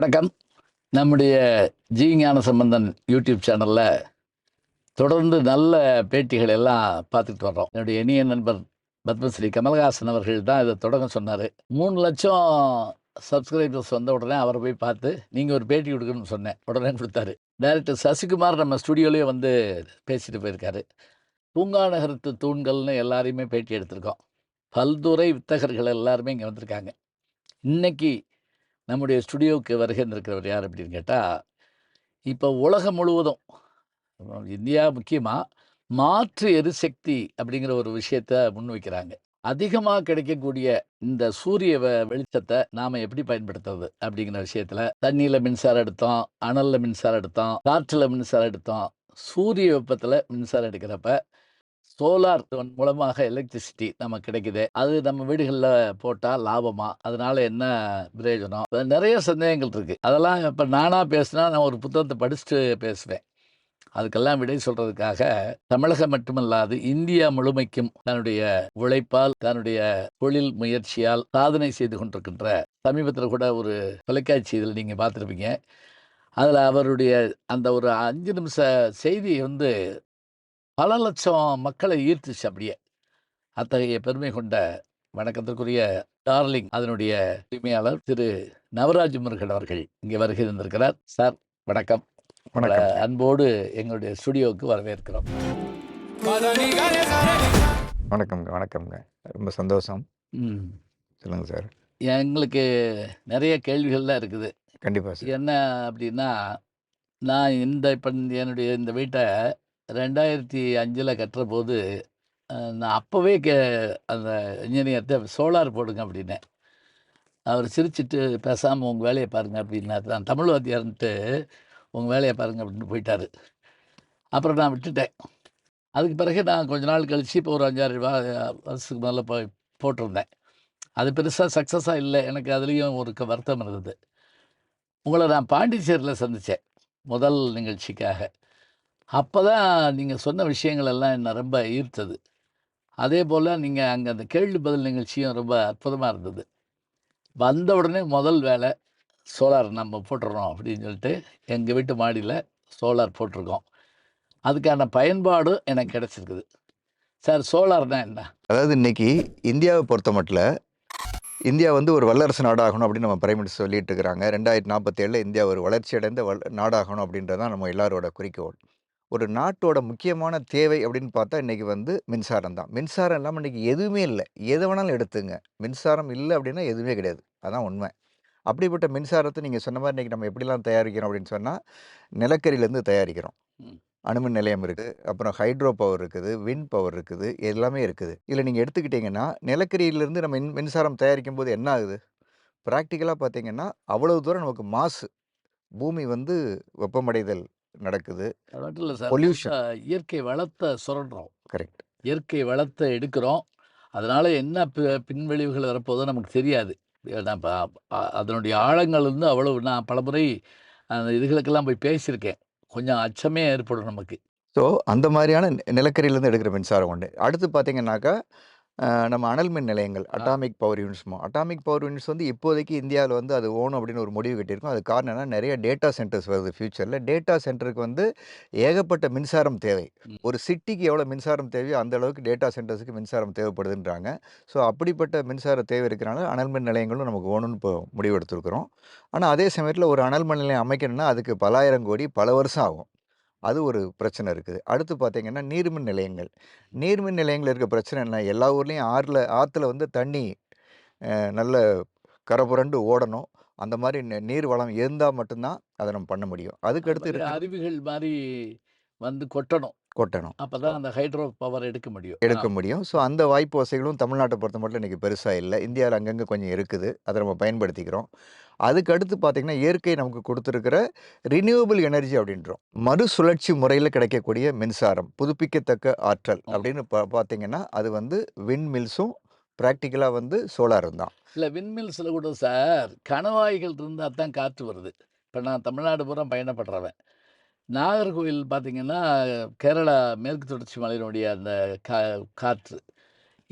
வணக்கம். நம்முடைய G Gnanasambandan YouTube சேனல்ல தொடர்ந்து நல்ல பேட்டிகள் எல்லாம் பார்த்துட்டு வர்றோம். என்னுடைய இனிய நண்பர் பத்மஸ்ரீ கமலஹாசன் அவர்கள் தான் இத தொடங்க சொன்னாரு. 3,00,000 சப்ஸ்கிரைபர்ஸ் வந்த உடனே அவர போய் பார்த்து, நீங்க ஒரு பேட்டி குடுக்கணும்னு சொன்னேன். உடனே குடுத்தாரு. டைரக்டர் சசிகுமார் நம்ம ஸ்டுடியோலயே வந்து பேசிட்டு போயிருக்காரு. பூங்கா நகரத்து தூண்கள்னு எல்லாரையுமே பேட்டி எடுத்திருக்கோம். பல்துறை வித்தகர்கள் எல்லாருமே இங்க வந்திருக்காங்க. இன்னைக்கு நம்முடைய ஸ்டுடியோவுக்கு வருகை தந்திருக்கிறவர் யார் அப்படின்னு கேட்டா, இப்ப உலகம் முழுவதும் இந்தியா முக்கியமா, மாற்று எரிசக்தி அப்படிங்கிற ஒரு விஷயத்த முன்வைக்கிறாங்க. அதிகமா கிடைக்கக்கூடிய இந்த சூரிய வெளிச்சத்த நாம எப்படி பயன்படுத்துறது? அப்படிங்கிற விஷயத்துல, தண்ணீல மின்சாரம் எடுத்தோம், அனல்ல மின்சாரம் எடுத்தோம், காற்றுல மின்சாரம் எடுத்தோம். சூரிய வெப்பத்துல மின்சாரம் எடுக்கிறப்ப, சோலார் மூலமாக எலக்ட்ரிசிட்டி நமக்கு கிடைக்குதே. அது நம்ம வீடுகள்ல போட்டா லாபமா? அதனால என்ன பிரயோஜனம்? நெறைய சந்தேகங்கள் இருக்கு. அதெல்லாம் இப்ப நானா பேசினா, நான் ஒரு புத்தகத்த படிச்சுட்டு பேசுவேன். அதுக்கெல்லாம் விடை சொல்றதுக்காக, தமிழகம் மட்டுமல்லாது இந்தியா முழுமைக்கும் தன்னுடைய உழைப்பால், தன்னுடைய தொழில் முயற்சியால் சாதனை செய்து கொண்டிருக்கின்ற சமீபத்தில கூட ஒரு தொலைக்காட்சி இதில நீங்க பார்த்திருப்பீங்க. அதில அவருடைய அந்த ஒரு 5 நிமிஷ செய்தி வந்து பல லட்சம் மக்களை ஈர்த்துச்சு அப்படியே. அத்தகைய பெருமை கொண்ட வணக்கத்திற்குரிய டார்லிங் அதனுடைய உரிமையாளர் திரு நவராஜ் முருகன் அவர்கள் இங்கே வருகை தந்திருக்கிறார். சார் வணக்கம். உங்கள வணக்கம். அன்போடு எங்களுடைய ஸ்டுடியோவுக்கு வரவேற்கிறோம். வணக்கம்ங்க, வணக்கம்ங்க. ரொம்ப சந்தோஷம். ம். சொல்லுங்க சார். எங்களுக்கு நெறைய கேள்விகள்லாம் இருக்குது. கண்டிப்பா சார். என்ன அப்படின்னா, நான் இப்ப என்னுடைய இந்த வீட்ட 2005ல கட்டுறபோது, நான் அப்பவே அந்த இன்ஜினியர்ட்ட சோலார் போடுங்க அப்படின்னேன். அவரு சிரிச்சுட்டு, "பேசாம உங்க வேலைய பாருங்க" அப்படின்னாரு. நான் தமிழ் வாத்தியார்ன்ட்டு, "உங்க வேலைய பாருங்க" அப்படின்னு போயிட்டாரு. அப்புறம் நான் விட்டுட்டேன். அதுக்கு பிறகு நான் கொஞ்ச நாள் கழிச்சு, இப்போ ஒரு 5, 6 வருஷத்துக்கு முதல்ல போய் போட்டிருந்தேன். அது பெருசா சக்சஸா இல்ல. எனக்கு அதுலயும் ஒரு வருத்தம் இருந்தது. உங்கள நான் பாண்டிச்சேரியில சந்திச்சேன். முதல் நிகழ்ச்சிக்காக. அப்பதான் நீங்க சொன்ன விஷயங்கள் எல்லாம் என்ன ரொம்ப ஈர்த்தது. அதேபோல நீங்க அங்க அந்த கேள்வி பதில் நிகழ்ச்சியும் ரொம்ப அற்புதமா இருந்தது. வந்த உடனே முதல் வேலை சோலார் நம்ம போட்டுறணும் அப்படின்னு சொல்லிட்டு, எங்க வீட்டு மாடியில சோலார் போட்டிருக்கோம். அதுக்கான பயன்பாடும் எனக்கு கிடைச்சிருக்குது. சார் சோலார்னா என்ன? அதாவது இன்னைக்கு இந்தியாவ பொறுத்தமட்டுல, இந்தியா வந்து ஒரு வல்லரசு நாடாகணும் அப்படின்னு நம்ம பிரைம் மினிஸ்டர் சொல்லிட்டு இருக்கிறாங்க. 2047ல இந்தியா ஒரு வளர்ச்சி அடைந்த நாடாகணும் அப்படின்றது தான் நம்ம எல்லாரோட குறிக்கோள். ஒரு நாட்டோட முக்கியமான தேவை அப்படின்னு பார்த்தா, இன்னைக்கு வந்து மின்சாரம் தான். மின்சாரம் இல்லாம இன்னைக்கு எதுவுமே இல்ல. எத வேணாலும் எடுத்துங்க. மின்சாரம் இல்ல அப்படின்னா எதுவுமே கிடையாது. அதான் உண்மை. அப்படிப்பட்ட மின்சாரத்த நீங்க சொன்ன மாரி இன்னைக்கு நம்ம எப்படிலாம் தயாரிக்கிறோம் அப்படின்னு சொன்னா, நிலக்கரியிலேருந்து தயாரிக்கிறோம். ம். அணுமின் நிலையம் இருக்கு. அப்புறம் ஹைட்ரோ பவர் இருக்குது. விண்ட் பவர் இருக்குது. எல்லாமே இருக்குது. இதில நீங்க எடுத்துக்கிட்டீங்கன்னா, நிலக்கரியிலிருந்து நம்ம மின்சாரம் தயாரிக்கும்போது என்ன ஆகுது? பிராக்டிகலா பார்த்தீங்கன்னா, அவ்வளவு தூரம் நமக்கு மாசு. பூமி வந்து வெப்பமடைதல் நடக்குது. அது மட்டும் இல்ல சார். பொல்யூஷன். முழுசா இயற்கை வளத்த சுரண்டுறோம். கரெக்ட். இயற்கை வளத்த எடுக்கிறோம். அதனால என்ன பின்விளைவுகள் வரப்போதோ நமக்கு தெரியாது. நான் இப்ப அதனுடைய ஆழங்கள் வந்து அவ்வளவு நான் பலமுறை அந்த இதுகளுக்கெல்லாம் போய் பேசியிருக்கேன். கொஞ்சம் அச்சமே ஏற்படும் நமக்கு. ஸோ, அந்த மாரியான நிலக்கரியிலேருந்து எடுக்கிற மின்சாரம் ஒண்ணு. அடுத்து பார்த்தீங்கன்னாக்கா, நம்ம அனல் மின் நிலையங்கள், ஆ. அட்டாமிக் பவர் யூனிட்ஸ்மோ. அட்டாமிக் பவர் யூனிட்ஸ் வந்து இப்போதைக்கு இந்தியாவில வந்து அது ஓணும் அப்படின்னு ஒரு முடிவு கட்டியிருக்கோம். அதுக்கு காரணம் என்னன்னா, நெறைய டேட்டா சென்டர்ஸ் வருது ஃபியூச்சர்ல. டேட்டா சென்டருக்கு வந்து ஏகப்பட்ட மின்சாரம் தேவை. ம். ஒரு சிட்டிக்கு எவ்வளோ மின்சாரம் தேவையோ, அந்த அளவுக்கு டேட்டா சென்டர்ஸ்க்கு மின்சாரம் தேவைப்படுதுன்றாங்க. ஸோ, அப்படிப்பட்ட மின்சார தேவை இருக்கிறனால, அனல் மின் நிலையங்களும் நமக்கு வேணும்னு இப்போ முடிவெடுத்திருக்கிறோம். ஆனா, அதே சமயத்தில ஒரு அனல் மின் நிலையம் அமைக்கணும்னா, அதுக்கு பலாயிரம் கோடி, பல வருஷம் ஆகும். அது ஒரு பிரச்சனை இருக்குது. அடுத்து பார்த்தீங்கன்னா, நீர்மின் நிலையங்கள். நீர்மின் நிலையங்கள்ல இருக்க பிரச்சனை என்ன? எல்லா ஊர்லயும் ஆத்துல வந்து தண்ணி நல்ல கரை புரண்டு ஓடணும். அந்த மாரி நீர் வளம் இருந்தா மட்டும் தான் அத நம்ம பண்ண முடியும். அதுக்கு அது அடுத்து மாரி இருக்கிறது அருவிகள் மாரி வந்து கொட்டணும். கொட்டணும். அப்பதான் அந்த ஹைட்ரோ பவர் எடுக்க முடியும். எடுக்க முடியும். ஸோ, அந்த வாய்ப்பு வசதிகளும் தமிழ்நாட்ட பொறுத்தமட்டிலும் இன்னைக்கு பெருசா இல்ல. இந்தியாவில அங்கங்க கொஞ்சம் இருக்குது. அத நம்ம பயன்படுத்திக்கிறோம். அதுக்கு அடுத்து பார்த்தீங்கன்னா, இயற்கை நமக்கு குடுத்திருக்கிற ரினியூவபிள் எனர்ஜி அப்படின்றோம். மறுசுழற்சி முறையில கிடைக்கக்கூடிய மின்சாரம், புதுப்பிக்கத்தக்க ஆற்றல் ம். அப்படின்னு பார்த்தீங்கன்னா, அது வந்து விண்ட் மில்ஸும், பிராக்டிகலா வந்து சோலாரும் தான். இல்ல விண்மில்ஸ்ல கூட சார், கணவாய்கள் இருந்தா தான் காற்று வருது. இப்ப நான் தமிழ்நாடு பூரா பயணப்படுறவன். நாகர்கோவில் பார்த்தீங்கன்னா, கேரளா மேற்கு தொடர்ச்சி மலையினுடைய அந்த கா காற்று.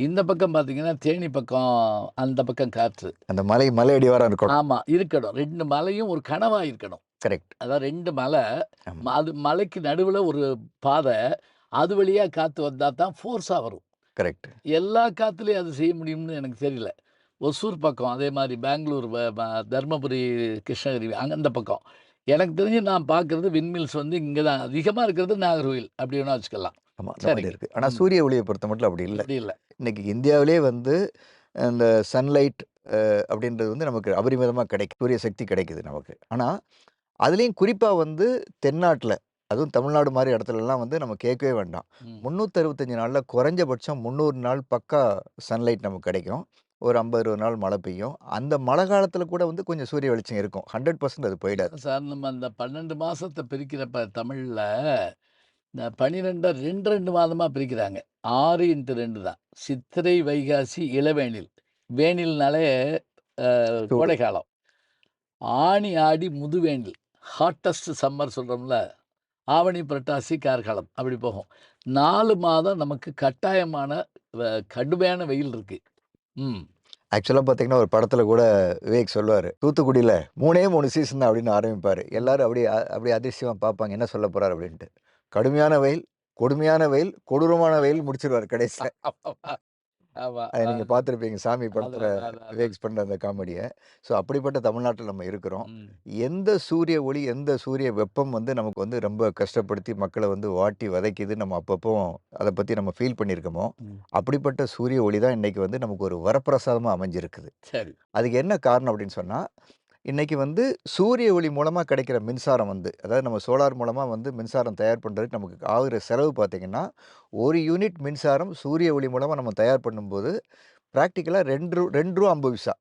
இந்த பக்கம் பார்த்தீங்கன்னா, தேனி பக்கம் அந்த பக்கம் காற்று. அந்த மலை அடிவாரம் இருக்கணும். ஆமா, இருக்கணும். 2 மலையும் ஒரு கணவா இருக்கணும். கரெக்ட். அதாவது 2 மலை, ஆமா. அது மலைக்கு நடுவுல ஒரு பாதை. அது வழியா காத்து வந்தா தான் ஃபோர்ஸா வரும். கரெக்ட். எல்லா காத்துலயும் அது செய்ய முடியும்னு எனக்கு தெரியல. ஒசூர் பக்கம், அதே மாரி பெங்களூர், வ ம தர்மபுரி, கிருஷ்ணகிரி அந்த பக்கம். எனக்கு தெரிஞ்சு நான் பார்க்குறது விண்மில்ஸ் வந்து இங்க தான் அதிகமா இருக்கிறது நாகர்கோவில். அப்படி வேணா வச்சுக்கலாம். ஆமா. அந்த மாரி சரிங்க. இருக்கு. ஆனா ம். சூரிய ஒளிய பொறுத்தமட்டிலும் அப்படி இல்ல. அப்படி இல்ல. இன்னைக்கு இந்தியாவிலேயே வந்து அந்த சன்லைட் அப்படின்றது வந்து நமக்கு அபரிமிதமா கிடைக்கும். சூரிய சக்தி கிடைக்குது நமக்கு. ஆனா, அதுலயும் குறிப்பா வந்து தென்னாட்டுல, அதுவும் தமிழ்நாடு மாரி இடத்துலலாம் வந்து நம்ம கேட்கவே வேண்டாம். ம். 365 நாள்ல குறைஞ்சபட்சம் 300 நாள் பக்கா சன்லைட் நமக்கு கிடைக்கும். ஒரு 50, 60 நாள் மழை பெய்யும். அந்த மழை காலத்துல கூட வந்து கொஞ்சம் சூரிய வெளிச்சம் இருக்கும். 100% அது போயிடாது. அதான் சார், நம்ம அந்த 12 மாசத்த பிரிக்கிறப்ப தமிழ்ல, இந்த 12 2, 2 மாதமா பிரிக்கிறாங்க. 6 × 2 தான். சித்திரை, வைகாசி, இளவேனில். வேனில்னாலே சூடு. கோடைக்காலம். ஆனி, ஆடி, முதுவேனில். ஹாட்டஸ்ட் சம்மர் சொல்றோம்ல. ஆவணி, புரட்டாசி, கார்காலம் அப்படி போகும். 4 மாதம் நமக்கு கட்டாயமான கடுமையான வெயில் இருக்கு. ம். ஆக்சுவலா பார்த்தீங்கன்னா, ஒரு படத்துல கூட விவேக் சொல்லுவாரு. தூத்துக்குடியில 3ஏ 3 சீசன் தான் அப்படின்னு ஆரம்பிப்பாரு. ம். எல்லாரும் அப்படியே அதிசயமா பார்ப்பாங்க. என்ன சொல்லப் போறாரு அப்படின்ட்டு. கடுமையான வெயில், கொடுமையான வெயில், கொடூரமான வெயில் முடிச்சிருவாரு கடைசில. ஆமா. அத நீங்க பார்த்திருப்பீங்க. சாமி படத்துல அதான். விவேக் பண்ற அந்த காமெடிய. ஸோ அப்படிப்பட்ட தமிழ்நாட்டுல நம்ம இருக்கிறோம். ம். எந்த சூரிய ஒளி, எந்த சூரிய வெப்பம் வந்து நமக்கு வந்து ரொம்ப கஷ்டப்படுத்தி மக்கள வந்து வாட்டி வதைக்குது, நம்ம அப்பப்போ அத பத்தி நம்ம ஃபீல் பண்ணியிருக்கோமோ, ம். அப்படிப்பட்ட சூரிய ஒளி தான் இன்னைக்கு வந்து நமக்கு ஒரு வரப்பிரசாதமா அமைஞ்சிருக்குது. சரி. அதுக்கு என்ன காரணம் அப்படின்னு சொன்னா, இன்னைக்கு வந்து சூரிய ஒளி மூலமா கிடைக்கிற மின்சாரம் வந்து, அதாவது நம்ம சோலார் மூலமா வந்து மின்சாரம் தயார் பண்றதுக்கு நமக்கு ஆகுற செலவு பார்த்தீங்கன்னா, 1 யூனிட் மின்சாரம் சூரிய ஒளி மூலமா நம்ம தயார் பண்ணும்போது, பிராக்டிகலா ரூ. 2.50 ரூ.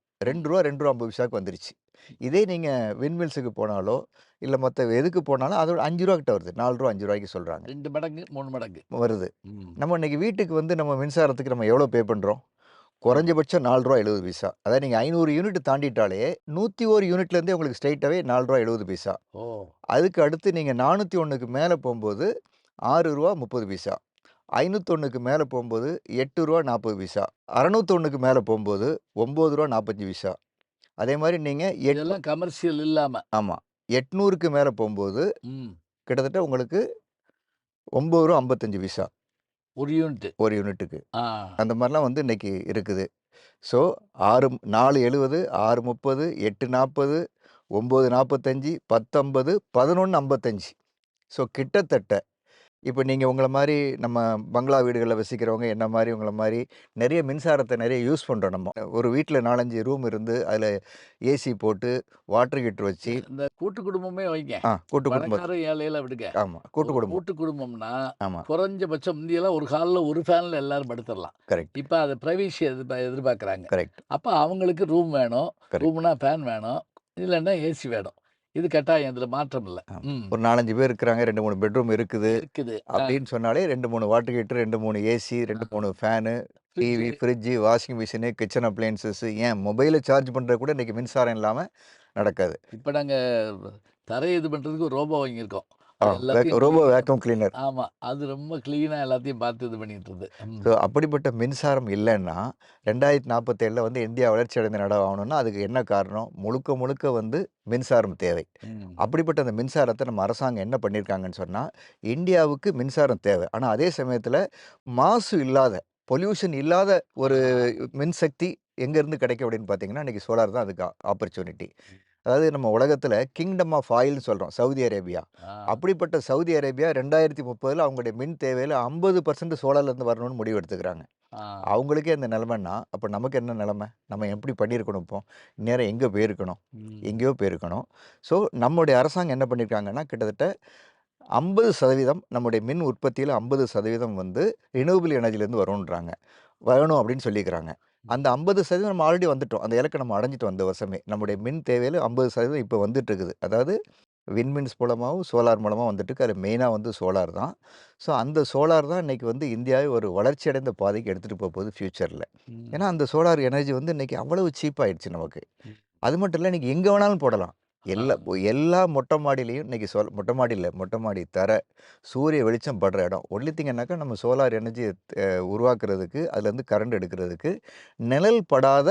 ம். 2.50க்கு வந்துருச்சு. இதே நீங்க விண்மில்ஸுக்கு போனாலோ, இல்ல மத்த எதுக்கு போனாலும் அதோட ரூ. 5 கிட்ட வருது. ரூ. 4 ரூ. 5க்கு சொல்றாங்க. 2 மடங்கு, 3 மடங்கு. வருது. ம். நம்ம இன்னைக்கு வீட்டுக்கு வந்து நம்ம மின்சாரத்துக்கு நம்ம எவ்வளோ பே பண்றோம்? எவ்வளோ? குறைஞ்சபட்சம் ரூ. 4.70. அதாவது நீங்க 500 யூனிட் தாண்டிட்டாலே 101 யூனிட்லேருந்தே உங்களுக்கு ஸ்ட்ரெயிட்டாவே ரூ. 4.70. ஓ! அதுக்கு அடுத்து நீங்க 401க்கு மேல போம்போது ரூ. 6.30. 501க்கு மேல போம்போது ரூ. 8.40. 601க்கு மேல போம்போது ரூ. 9.45. அதே மாரி நீங்க இதெல்லாம் கமர்ஷியல் இல்லாம. ஆமா. 800க்கு மேல போம்போது ம். கிட்டத்தட்ட உங்களுக்கு ரூ. 9.55 1 யூனிட். 1 யூனிட்டுக்கு. ஆ. அந்த மாரிலாம் வந்து இன்னைக்கு இருக்குது. ஸோ 4.70, 6.30, 8.40, 9.45, 10.50, 11.55. ஸோ கிட்டத்தட்ட இப்ப நீங்க உங்கள மாரி நம்ம பங்களா வீடுகள்ல வசிக்கிறவங்க, என்ன மாரி உங்கள மாரி நெறைய மின்சாரத்த நெறைய யூஸ் பண்றோம் நம்ம. ஒரு வீட்ல 4, 5 ரூம் இருந்து, அதுல ஏசி போட்டு, வாட்டர் ஹீட்டர் வச்சு இந்த கூட்டு குடும்பமே வைங்க. கூட்டு குடும்பம். பணக்கார ஏழைலாம் விடுங்க. ஆமா. கூட்டு ஒரு குடும்பம். கூட்டு குடும்பம்னா, ஆமா. குறைஞ்சபட்சம் முந்தியெல்லாம் ஒரு ஹால்ல ஒரு ஃபேன்ல எல்லாரும் படுத்துறலாம். கரெக்ட், இப்ப அத பிரைவசி எதிர்பார்க்குறாங்க. கரெக்ட், அப்ப அவங்களுக்கு ரூம் வேணும். கரெக்ட். ரூம்னா ஃபேன் வேணும். இல்லன்னா ஏசி வேணும். இது கட்டாயம். இதுல மாற்றம் இல்ல. ஆமா. ம். ஒரு 4, 5 பேர் இருக்கிறாங்க. 2, 3 பெட்ரூம் இருக்குது. இருக்குது. அப்படின்னு சொன்னாலே 2, 3 water heater, 2, 3 AC, 2, 3 fan, fridge. TV, fridge, washing machine, kitchen appliances ஏன் மொபைல சார்ஜ் பண்றது கூட இன்னைக்கு மின்சாரம் இல்லாம நடக்காது. இப்ப நாங்க தரைய இது பண்றதுக்கு ஒரு ரோபோ வாங்கியிருக்கோம். அது எல்லாத்தையும் ரோபோ கிளீனா. Vacuum cleaner. ஆமா. அது ரொம்ப கிளீனா எல்லாத்தையும் பார்த்து இது பண்ணிட்டுருது. ம். ஸோ அப்படிப்பட்ட மின்சாரம் இல்லன்னா, 2047ல வந்து இந்தியா வளர்ச்சி அடைந்த நாடா ஆகணும்னா, அதுக்கு என்ன காரணம்? முழுக்க முழுக்க வந்து மின்சாரம் தேவை. ம். அப்படிப்பட்ட அந்த மின்சாரத்த நம்ம அரசாங்கம் என்ன பண்ணியிருக்காங்கன்னு சொன்னா, இந்தியாவுக்கு மின்சாரம் தேவை. ஆனா அதே சமயத்துல மாசு இல்லாத, பொல்யூஷன் இல்லாத ஒரு ஆ. மின்சக்தி எங்கேருந்து கிடைக்கும் அப்படின்னு பார்த்தீங்கன்னா, இன்னைக்கு சோலார் தான் அதுக்கு ஆப்பர்ச்சுனிட்டி. ம். அதாவது நம்ம உலகத்துல கிங்டம் ஆஃப் ஆயில்னு சொல்றோம். Saudi Arabia. ஆ. அப்படிப்பட்ட சவுதி அரேபியா 2030ல அவங்களுடைய மின் தேவையில 50% சோலார்லேருந்து வரணும்னு முடிவு எடுத்துக்கிறாங்க. ஆ. அவங்களுக்கே இந்த நிலைமைன்னா, அப்ப நமக்கு என்ன நிலைமை? நம்ம எப்படி பண்ணியிருக்கணும் இப்போ? இந்நேரம் எங்க போயிருக்கணும்? ம். எங்கேயோ போயிருக்கணும். ஸோ நம்முடைய அரசாங்கம் என்ன பண்ணியிருக்காங்கன்னா, கிட்டத்தட்ட 50% நம்முடைய மின் உற்பத்தியில 50% வந்து ரினியூவபிள் எனர்ஜிலேருந்து வரும்ன்றாங்க. வரணும் அப்படின்னு சொல்லிக்கிறாங்க. அந்த 50% நம்ம ஆல்ரெடி வந்துட்டோம். அந்த இலக்க நம்ம அடைஞ்சுட்டோம் இந்த வருஷமே. நம்முடைய மின் தேவையில 50% இப்ப வந்துட்டு இருக்குது. அதாவது விண்மின்ஸ் மூலமாவும், சோலார் மூலமா வந்துட்டு இருக்கு. அதுல மெயினா வந்து சோலார் தான். ஸோ அந்த சோலார் தான் இன்னைக்கு வந்து இந்தியாவை ஒரு வளர்ச்சி அடைந்த பாதைக்கு எடுத்துட்டு போகுது ஃபியூச்சர்ல. ம். ஏன்னா அந்த சோலார் எனர்ஜி வந்து இன்னைக்கு அவ்வளவு சீப் ஆயிடுச்சு நமக்கு. ம். அது மட்டும் இல்ல, இன்னைக்கு எங்க வேணாலும் போடலாம். ஆ. எல்லா மொட்டை மாடியிலயும் இன்னைக்கு மொட்டை மாடி இல்ல, மொட்டை மாடி தரை, சூரிய வெளிச்சம் படுற இடம். ஒன்லி திங் என்னாக்கா நம்ம சோலார் எனர்ஜிய உருவாக்குறதுக்கு, அதுலேருந்து கரண்ட் எடுக்கிறதுக்கு, நிழல் படாத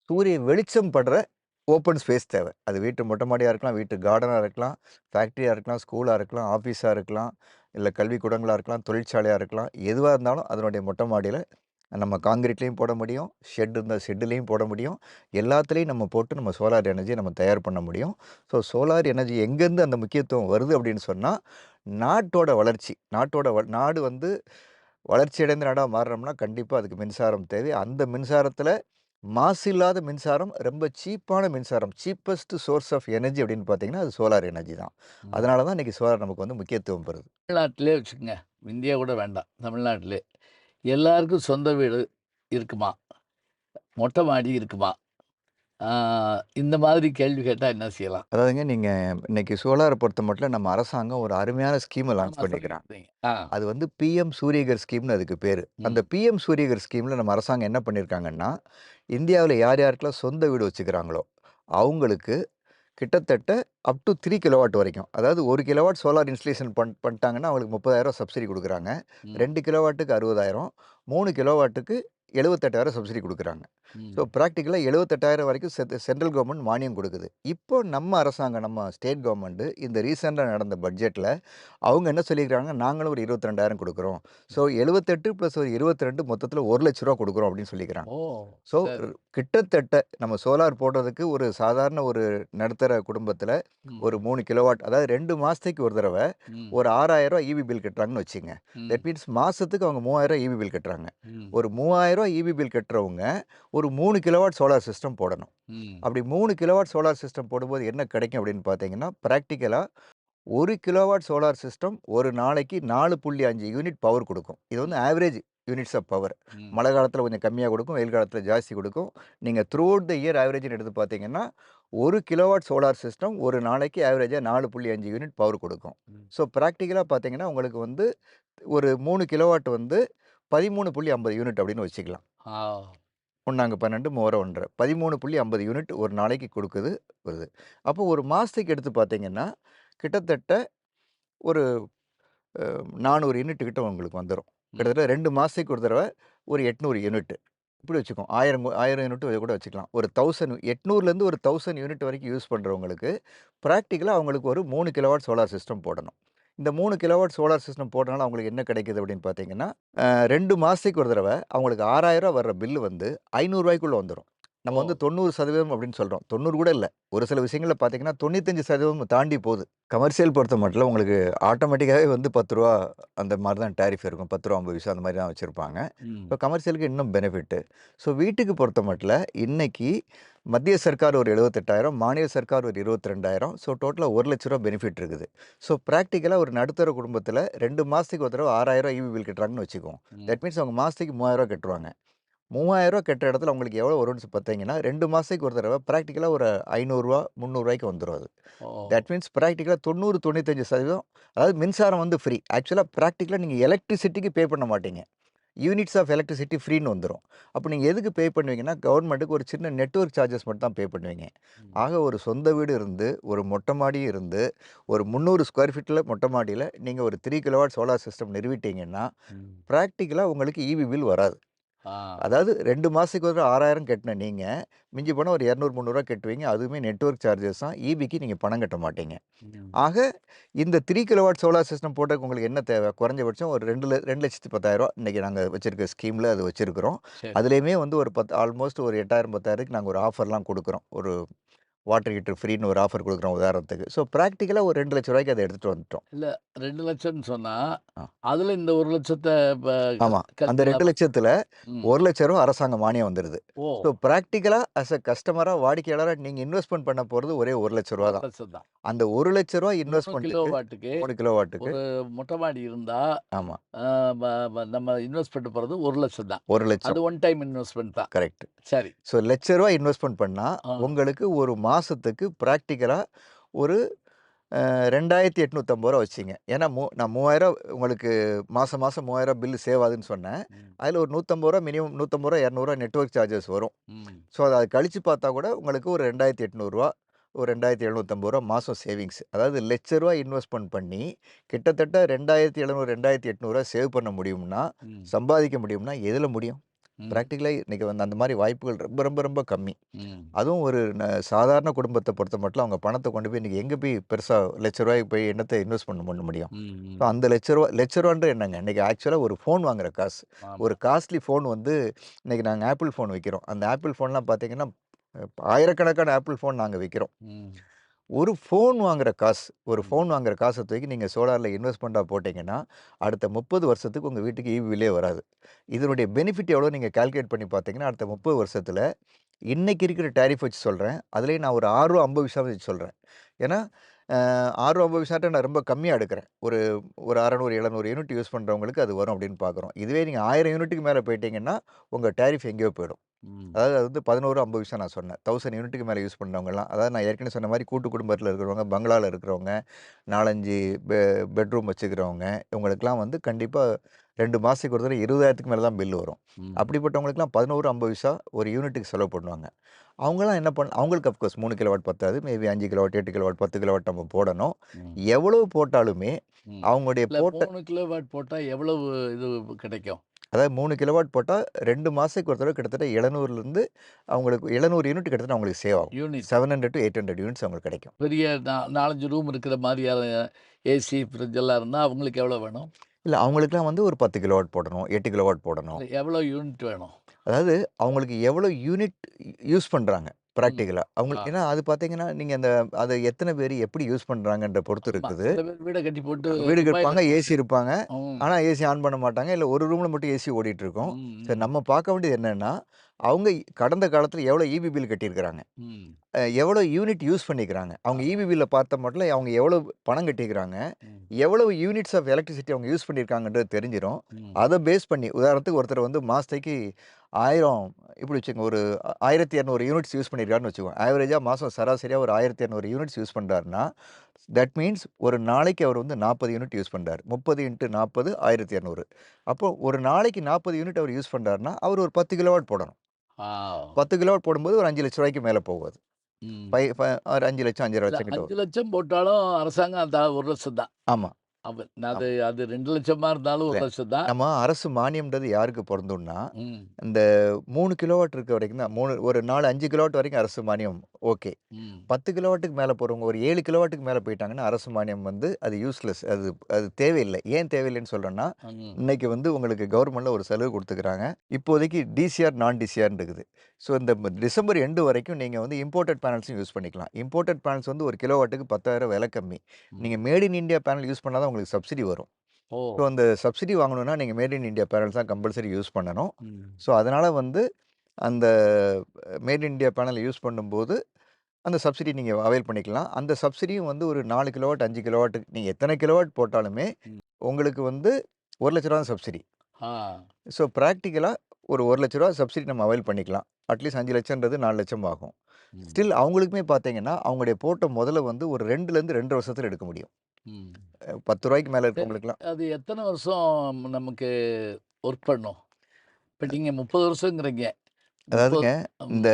சூரிய வெளிச்சம் படுற ஓப்பன் ஸ்பேஸ் தேவை. அது வீட்டு மொட்டை மாடியா இருக்கலாம், வீட்டு கார்டனா இருக்கலாம், ஃபேக்ட்ரியா இருக்கலாம், ஸ்கூலா இருக்கலாம், ஆஃபீஸா இருக்கலாம், இல்ல கல்விக்கூடங்களா இருக்கலாம், தொழிற்சாலையா இருக்கலாம். எதுவா இருந்தாலும் அதனுடைய மொட்டை மாடியில நம்ம கான்கிரீட்லயும் போட முடியும், ஷெட் இருந்தா ஷெட்லயும் போட முடியும். எல்லாத்துலயும் நம்ம போட்டு நம்ம சோலார் எனர்ஜிய நம்ம தயார் பண்ண முடியும். ஸோ சோலார் எனர்ஜி எங்கேருந்து அந்த முக்கியத்துவம் வருது அப்படின்னு சொன்னா, நாட்டோட வளர்ச்சி. நாடு வந்து வளர்ச்சி அடைந்த நாடா மாறணும்னா கண்டிப்பா அதுக்கு மின்சாரம் தேவை. அந்த மின்சாரத்துல மாசு இல்லாத மின்சாரம், ரொம்ப சீப்பான மின்சாரம், சீப்பஸ்ட் சோர்ஸ் ஆஃப் எனர்ஜி அப்படின்னு பார்த்தீங்கன்னா, அது சோலார் எனர்ஜி தான். ம். அதனால தான் இன்னைக்கு சோலார் நமக்கு வந்து முக்கியத்துவம் பெறுது. தமிழ்நாட்டிலே வச்சுக்கங்க. இந்தியா கூட வேண்டாம். தமிழ்நாட்டிலே எல்லாருக்கும் சொந்த வீடு இருக்குமா? மொட்டை மாடி இருக்குமா? ஆ, இந்த மாதிரி கேள்வி கேட்டா என்ன செய்யலாம்? அதாவதுங்க நீங்க இன்னைக்கு சோலார பொறுத்தமட்டிலும் நம்ம அரசாங்கம் ஒரு அருமையான ஸ்கீம லான்ச் ஆமா, பண்ணியிருக்கிறாங்க. சொல்லியிருந்தீங்க. ஆ. அது வந்து பிஎம் சூரியகர் ஸ்கீம்னு அதுக்கு பேரு. அந்த ம். பிஎம் சூரியகர் ஸ்கீம்ல நம்ம அரசாங்கம் என்ன பண்ணியிருக்காங்கன்னா, இந்தியாவுல யார் யாருக்கெல்லாம் சொந்த வீடு வச்சுக்கிறாங்களோ, அவங்களுக்கு கிட்டத்தட்ட அப் டூ 3 கிலோவாட் வரைக்கும். அதாவது 1 கிலோவாட் சோலார் இன்ஸ்டலேஷன் பண்ணிட்டாங்கன்னா, அவங்களுக்கு 30,000 சப்சிடி குடுக்குறாங்க. ம். 2 கிலோவாட்டுக்கு 60,000, 3 கிலோவாட்டுக்கு 78,000 சப்சிடி குடுக்குறாங்க. ஸோ ம். பிராக்டிகலா 78,000 வரைக்கும் சென்ட்ரல் கவர்மெண்ட் மானியம் குடுக்குது. இப்போ நம்ம அரசாங்கம், நம்ம ஸ்டேட் கவர்மெண்ட் இந்த ரீசென்ட்டா நடந்த பட்ஜெட்ல அவங்க என்ன சொல்லியிருக்காங்க, நாங்களும் ஒரு 22,000 குடுக்குறோம். ஸோ 78 + ஒரு 22 மொத்தத்தில ரூ. 1,00,000 குடுக்குறோம் அப்படின்னு சொல்லிக்கிறாங்க. ஓ! ஸோ சரி. கிட்டத்தட்ட நம்ம சோலார் போடுறதுக்கு ஒரு சாதாரண ஒரு நடுத்தர குடும்பத்தில ஒரு ம். 3 கிலோவாட் அதாவது 2 மாசத்துக்கு ஒரு தடவ ம். ஒரு ரூ. 6,000 ஈபி பில் கட்டுறாங்கன்னு வச்சுக்கங்க. ம். தட் மீன்ஸ் மாசத்துக்கு அவங்க ரூ. 3,000 ஈபி பில் கட்டுறாங்க. ம். ஒரு ரூ. 3,000 ஈபி பில் கட்டுறவங்க ஒரு 3 கிலோவாட் சோலார் சிஸ்டம் போடணும். ம். அப்படி 3 கிலோவாட் சோலார் சிஸ்டம் போடும்போது என்ன கிடைக்கும் அப்படின்னு பார்த்தீங்கன்னா, பிராக்டிகலா 1 கிலோவாட் சோலார் சிஸ்டம் ஒரு நாளைக்கு 4.5 யூனிட் பவர் குடுக்கும். இது வந்து ம். Average units of power. ம். மழை காலத்தில கொஞ்சம் கம்மியா குடுக்கும். வெயில் காலத்தில ஜாஸ்தி குடுக்கும். நீங்க த்ரூ அவுட் த இயர் ஆவரேஜ்ன்னு எடுத்து பார்த்தீங்கன்னா, 1 கிலோவாட் சோலார் சிஸ்டம் ஒரு நாளைக்கு ஆவரேஜா 4.5 யூனிட் பவர் குடுக்கும். ம். ஸோ பிராக்டிகலா பார்த்தீங்கன்னா, உங்களுக்கு வந்து ஒரு 3 கிலோவாட் வந்து 13.50 யூனிட் அப்படின்னு வச்சுக்கலாம். ஆ. 1 12 3 1/2 13.50 யூனிட் ஒரு நாளைக்கு குடுக்குது வருது. அப்போ ஒரு மாசத்துக்கு எடுத்து பார்த்தீங்கன்னா, கிட்டத்தட்ட ஒரு 400 யூனிட் கிட்ட உங்களுக்கு வந்துரும். ம். கிட்டத்தட்ட 2 மாசத்துக்கு ஒரு தடவ ஒரு 800 யூனிட். இப்படி வச்சுக்குவோம். 1000 யூனிட் இத கூட வச்சுக்கலாம். ஒரு 1000 800லேருந்து ஒரு 1000 யூனிட் வரைக்கும் யூஸ் பண்றவங்களுக்கு, பிராக்டிகலா அவங்களுக்கு ஒரு 3 கிலோவாட் சோலார் சிஸ்டம் போடணும். இந்த 3 கிலோவாட் சோலார் சிஸ்டம் போடுறனால அவங்களுக்கு என்ன கிடைக்குது அப்படின்னு பார்த்தீங்கன்னா, 2 மாசத்துக்கு ஒரு தடவ அவங்களுக்கு ரூ. 6,000 வர்ற பில் வந்து ரூ. 500க்குள்ள வந்துரும். நம்ம ஓ! வந்து 90% அப்படின்னு சொல்றோம். 90 கூட இல்ல. ஒரு சில விஷயங்கள்ல பார்த்தீங்கன்னா, 95% தாண்டி போது. கமர்ஷியல் பொறுத்த மட்டும் உங்களுக்கு ஆட்டோமேட்டிக்காவே வந்து ரூ. 10 அந்த மாரி தான் டாரிஃப் இருக்கும். ரூ. 10.50 அந்த மாரி தான் வச்சிருப்பாங்க. ம். இப்போ கமர்ஷியலுக்கு இன்னும் பெனிஃபிட். ஸோ வீட்டுக்கு பொறுத்த மட்டும் இன்னைக்கு மத்திய சர்க்கார் ஒரு 78,000, மாநில சர்க்கார் ஒரு 22,000. ஸோ டோட்டலா ரூ. 1,00,000 பெனிஃபிட் இருக்குது. ஸோ பிராக்டிகலா ஒரு நடுத்தர குடும்பத்தில 2 மாசத்துக்கு ஒரு தடவ ரூ. 6,000 ஈபி பில் கட்டுறாங்கன்னு வச்சுக்குவோம். ம். தட் மீன்ஸ் அவங்க மாசத்துக்கு ரூ. 3,000 கட்டுவாங்க. ரூ. 3,000 கட்டுற இடத்துல உங்களுக்கு எவ்வளோ வரும்னு பார்த்தீங்கன்னா, 2 மாசத்துக்கு ஒரு தடவ பிராக்டிகலா ஒரு ரூ. 500 ரூ. 300க்கு வந்துரும் அது. ஓ! தட் மீன்ஸ் பிராக்டிகலா 90, 95% அதாவது மின்சாரம் வந்து ஃப்ரீ. ஆக்சுவலா பிராக்டிகலா நீங்க எலக்ட்ரிசிட்டிக்கு பே பண்ண மாட்டீங்க. யூனிட்ஸ் ஆஃப் எலக்ட்ரிசிட்டி ஃப்ரீன்னு வந்துரும். அப்ப நீங்க எதுக்கு பே பண்ணுவீங்கன்னா, கவர்மெண்ட்டுக்கு ஒரு சின்ன நெட்வொர்க் சார்ஜஸ் மட்டும் தான் பே பண்ணுவீங்க. ம். ஆக ஒரு சொந்த வீடு இருந்து, ஒரு மொட்டை மாடி இருந்து, ஒரு 300 ஸ்கொயர் ஃபீட்ல மொட்டை மாடியில நீங்க ஒரு 3 கிலோவாட் சோலார் சிஸ்டம் நிறுவிட்டீங்கன்னா, ம். பிராக்டிகலா உங்களுக்கு ஈபி பில் வராது. ஆ. அதாவது 2 மாசத்துக்கு ஒரு 6,000 கட்டின நீங்க, மிஞ்சி போனா ஒரு ரூ. 200, 300 கட்டுவீங்க. அதுவுமே நெட்வொர்க் சார்ஜஸ் தான். ஈபிக்கு நீங்க பணம் கட்ட மாட்டீங்க. ம். ஆக இந்த 3 கிலோவாட் சோலார் சிஸ்டம் போட்டதுக்கு உங்களுக்கு என்ன தேவை? குறைஞ்சபட்சம் ஒரு 2,10,000 இன்னைக்கு நாங்க வச்சிருக்க ஸ்கீம்ல அது வச்சிருக்கிறோம். சரி. அதுலயுமே வந்து ஒரு ஆல்மோஸ்ட் ஒரு 8,000, 10,000க்கு நாங்க ஒரு ஆஃபர்லாம் குடுக்குறோம். ஒரு வாட்டர் ஹீட்டர் ஃப்ரீன்னு ஒரு ஆஃபர் குடுக்குறோம் உதாரணத்துக்கு. ஸோ பிராக்டிகலா ஒரு ரூ. 2,00,000க்கு அத எடுத்துட்டு வந்துட்டோம். இல்ல 2,00,000ன்னு சொன்னா, ஆ. அதுல இந்த 1,00,000 இப்ப ஆமா. அந்த கழிச்சுக்கலாமா? 2,00,000ல ம். ரூ. 1,00,000 அரசாங்க மானியம் வந்துருது. ஓ! ஸோ பிராக்டிகலா அஸ் அ கஸ்டமரா வாடிக்கையாளரா நீங்க இன்வெஸ்ட்மென்ட் பண்ண போறது ஒரே ரூ. 1,00,000 தான். 1,00,000 தான். அந்த ரூ. 1,00,000 3 இன்வெஸ்ட்மென்ட்டுக்கு கிலோவாட்டுக்கு 3 கிலோவாட்டுக்கு ஒரு மொட்டை மாடி இருந்தா, ஆமா. அ ம ம நம்ம இன்வெஸ்ட் பண்ண போறது 1,00,000 தான். ரூ. 1,00,000 அது ஒன் டைம் இன்வெஸ்ட்மென்ட் தான். கரெக்ட். சரி. ஸோ ரூ. 1,00,000 இன்வெஸ்ட்மென்ட் பண்ணா, ஆ. உங்களுக்கு ஒரு மாசத்துக்கு பிராக்டிகலா ஒரு ரூ. 2,850 வச்சுக்கங்க. ஏன்னா நான் 3,000 உங்களுக்கு மாசம் மாசம் 3,000 பில் சேவ் ஆகுதுன்னு சொன்னேன். ம். அதுல ஒரு ரூ. 150 மினிமம் ரூ. 150, ரூ. 200 நெட்வொர்க் சார்ஜஸ் வரும். ம். ஸோ அத கழிச்சு பார்த்தா கூட உங்களுக்கு ஒரு ரூ. 2,800 ஒரு ரூ. 2,750 மாதம் சேவிங்ஸ். அதாவது ரூ. 1,00,000 இன்வெஸ்ட்மெண்ட் பண்ணி கிட்டத்தட்ட ரூ. 2,700 ரூ. 2,800 சேவ் பண்ண முடியும்னா, ம். சம்பாதிக்க முடியும்னா எதில முடியும்? ம். பிராக்டிகலா இன்னைக்கு வந்து அந்த மாரி வாய்ப்புகள் ரொம்ப ரொம்ப ரொம்ப கம்மி. ம். அதுவும் ஒரு சாதாரண குடும்பத்த பொறுத்த மட்டும் அவங்க பணத்த கொண்டு போய் இன்னைக்கு எங்க போய் பெருசா ரூ. 1,00,000 போய் என்னத்த இன்வெஸ்ட் பண்ண முடியும்? ம். ஸோ அந்த ரூ. 1,00,000 என்னங்க? இன்னைக்கு ஆக்சுவலா ஒரு ஃபோன் வாங்குற காசு. ஆமா. ஒரு காஸ்ட்லி ஃபோன் வந்து இன்னைக்கு நாங்க ஆப்பிள் ஃபோன் விக்கிறோம். அந்த ஆப்பிள் ஃபோன்லாம் பார்த்தீங்கன்னா, ஆயிரக்கணக்கான ஆப்பிள் ஃபோன் நாங்க விக்கிறோம். ம். ஒரு ஃபோன் வாங்குற காசு, ஒரு ம். ஃபோன் வாங்குற காச தூக்கி நீங்க சோலார்ல இன்வெஸ்ட்மென்ட்டா போட்டீங்கன்னா, அடுத்த 30 வருஷத்துக்கு உங்க வீட்டுக்கு ஈபி பில்லே வராது. இதனுடைய பெனிஃபிட் எவ்வளோ நீங்க கால்குலேட் பண்ணி பார்த்தீங்கன்னா, அடுத்த 30 வருஷத்துல இன்னைக்கு இருக்கிற டாரிஃப் வச்சு சொல்றேன். அதுலயும் நான் ஒரு ரூ. 6.50 வச்சு சொல்றேன். ஏன்னா, ரூ. 6.50 நான் ரொம்ப கம்மியா எடுக்கிறேன். ஒரு ஒரு 600, 700 யூனிட் யூஸ் பண்றவங்களுக்கு அது வரும் அப்படின்னு பார்க்குறோம். இதுவே நீங்க 1000 யூனிட்டுக்கு மேல போயிட்டீங்கன்னா, உங்க டாரிஃப் எங்கேயோ போயிடும். ம். அதாவது அது வந்து 11.50 நான் சொன்னேன். 1000 யூனிட்டுக்கு மேல யூஸ் பண்றவங்கலாம். அதாவது நான் ஏற்கனவே சொன்ன மாரி கூட்டு குடும்பத்தில இருக்கிறவங்க, பங்களால இருக்கிறவங்க, 4, 5 பெட்ரூம் வச்சுக்கிறவங்க, இவங்களுக்கெல்லாம் வந்து கண்டிப்பா 2 மாசத்துக்கு ஒரு தடவ 20,000க்கு மேல தான் பில் வரும். ம். அப்படிப்பட்டவங்களுக்கெல்லாம் 11.50 ஒரு யூனிட்டுக்கு செலவு பண்ணுவாங்க. அவங்கலாம் என்ன அவங்களுக்கு அஃப்கோர்ஸ் 3 கிலோவாட் பத்தாது. மேபி 5 கிலோவாட், 8 கிலோவாட், 10 கிலோவாட் நம்ம போடணும். ம். எவ்வளவு போட்டாலுமே ம். அவங்களுடைய இல்ல போட்ட 3 கிலோவாட் போட்டா எவ்வளவு இது கிடைக்கும்? அதாவது 3 கிலோவாட் போட்டா 2 மாசத்துக்கு ஒரு தடவ கிட்டத்தட்ட 700லேருந்து அவங்களுக்கு 700 யூனிட் கிட்டத்தட்ட அவங்களுக்கு சேவ் ஆகும். யூனிட். 700 to 800 யூனிட்ஸ் அவங்களுக்கு கிடைக்கும். பெரிய 4, 5 ரூம் இருக்கிற மாரியான ஏசி, ஃப்ரிட்ஜ் எல்லாம் இருந்தா அவங்களுக்கு எவ்வளோ வேணும்? இல்ல அவங்களுக்கெல்லாம் வந்து ஒரு 10 கிலோவாட் போடணும், 8 கிலோவாட் போடணும். இல்ல எவ்வளோ யூனிட் வேணும்? அதாவது அவங்களுக்கு எவ்வளோ யூனிட் யூஸ் பண்றாங்க ம். பிராக்டிகலா. அவங்களுக்கு ஆ. ஏன்னா அது பார்த்தீங்கன்னா, நீங்க அத எத்தன பேரு எப்படி யூஸ் பண்றாங்கன்ற பொறுத்து ஆமா. இருக்குது. சில பேர் வீட கட்டி போட்டு வீடு துபாய்ல இருப்பாங்க, ஏசி இருப்பாங்க. ம். ஆனா ஏசி ஆன் பண்ண மாட்டாங்க. இல்ல ஒரு ரூம்ல மட்டும் ஏசி ஓடிட்டு இருக்கும். சரி ம். நம்ம பார்க்க வேண்டியது என்னன்னா, அவங்க கடந்த காலத்துல எவ்வளோ ஈபி பில் கட்டியிருக்கிறாங்க. ம். எவ்வளோ யூனிட் யூஸ் பண்ணிக்கிறாங்க. அவங்க ஆமா. ஈபி பில்ல பார்த்த மட்டும் அவங்க எவ்வளோ பணம் கட்டியிருக்கிறாங்க. ம். எவ்வளவு யூனிட்ஸ் ஆஃப் எலக்ட்ரிசிட்டி அவங்க யூஸ் பண்ணியிருக்காங்கன்றது தெரிஞ்சிரும். ம். அத பேஸ் பண்ணி உதாரணத்துக்கு ஒருத்தர் வந்து மாசத்துக்கு 1000 இப்படி வச்சுக்கோங்க. ஒரு 1200 யூனிட்ஸ் யூஸ் பண்ணியிருக்காருன்னு வச்சுக்கோங்க. ஆவரேஜா மாசம் சராசரியா ஒரு 1200 யூனிட்ஸ் யூஸ் பண்றாருன்னா, தட் மீன்ஸ் ஒரு நாளைக்கு அவர் வந்து 40 யூனிட் யூஸ் பண்றாரு. 30 × 40 1200. அப்போ ஒரு நாளைக்கு 40 யூனிட் அவர் யூஸ் பண்றாருன்னா, அவர் ஒரு 10 கிலோவாட் போடணும். ஆ. 10 கிலோவாட் போடும்போது ஒரு ரூ. 5,00,000 மேல போகும் அது. ம். ஒரு 5,00,000 5,50,000 இல்ல கிட்ட வரும். 5,00,000 போட்டாலும் அரசாங்கம் அந்த 1,00,000 தான். ஆமா. அது ஆமா. அது 2,00,000 இருந்தாலும் இல்ல. 1,00,000 தான். நம்ம அரசு மானியம்ன்றது யாருக்கு பொருந்தும்னா, ம். இந்த 3 கிலோவாட் இருக்க வரைக்கும் தான். ஒரு 4, 5 கிலோவாட் வரைக்கும் அரசு மானியம் ஓகே. ம். 10 கிலோவாட்டுக்கு மேல போறவங்க ஒரு 7 கிலோவாட்டுக்கு மேல போயிட்டாங்கன்னா, அரசு மானியம் வந்து அது யூஸ்லெஸ். அது அது தேவையில்ல. ஏன் தேவையில்லைன்னு சொல்றேன்னா, ம். இன்னைக்கு வந்து உங்களுக்கு கவர்மெண்ட்ல ஒரு சலுகை குடுத்துக்கிறாங்க. இப்போதைக்கு டிசிஆர், நான் டிசிஆர்ன்னு இருக்குது. ஸோ இந்த டிசம்பர் எண்ட் வரைக்கும் நீங்க வந்து இம்போர்ட்டட் பேனல்ஸும் யூஸ் பண்ணிக்கலாம். இம்போர்ட்டட் பேனல்ஸ் வந்து 1 கிலோவாட்டுக்கு 10,000 விலை கம்மி. ம். நீங்க made in India panel use பண்ணா தான் உங்களுக்கு சப்சிடி வரும். ஓ! ஸோ அந்த சப்சிடி வாங்கணும்னா, நீங்க மேட் இன் இந்தியா பேனல்ஸ் தான் கம்பல்சரி யூஸ் பண்ணணும். ம். ஸோ அதனால வந்து அந்த made in India panel use பண்ணும்போது, அந்த சப்சிடி நீங்க அவைல் பண்ணிக்கலாம். அந்த சப்சிடியும் வந்து ஒரு 4 கிலோவாட், 5 கிலோவாட் நீங்க எத்தனை கிலோவாட் போட்டாலுமே, ம். உங்களுக்கு வந்து ரூ. 1,00,000 தான் சப்சிடி. ஆ. ஸோ பிராக்டிகலா ஒரு ரூ. 1,00,000 சப்சிடி நம்ம அவைல் பண்ணிக்கலாம். அட்லீஸ்ட் 5,00,000ன்றது 4,00,000 ஆகும். ம். ஸ்டில் அவங்களுக்குமே பார்த்தீங்கன்னா, அவங்களுடைய போட்ட முதல வந்து ஒரு 2லேருந்து 2 1/2 வருஷத்துல எடுக்க முடியும். ம். ரூ. 10 மேல சரி. இருக்கவங்களுக்குலாம். அது எத்தன வருஷம் நமக்கு ஒர்க் பண்ணும்? இப்ப நீங்க 30 வருஷங்கிறீங்க. 30 அதாவதுங்க, ம். இந்த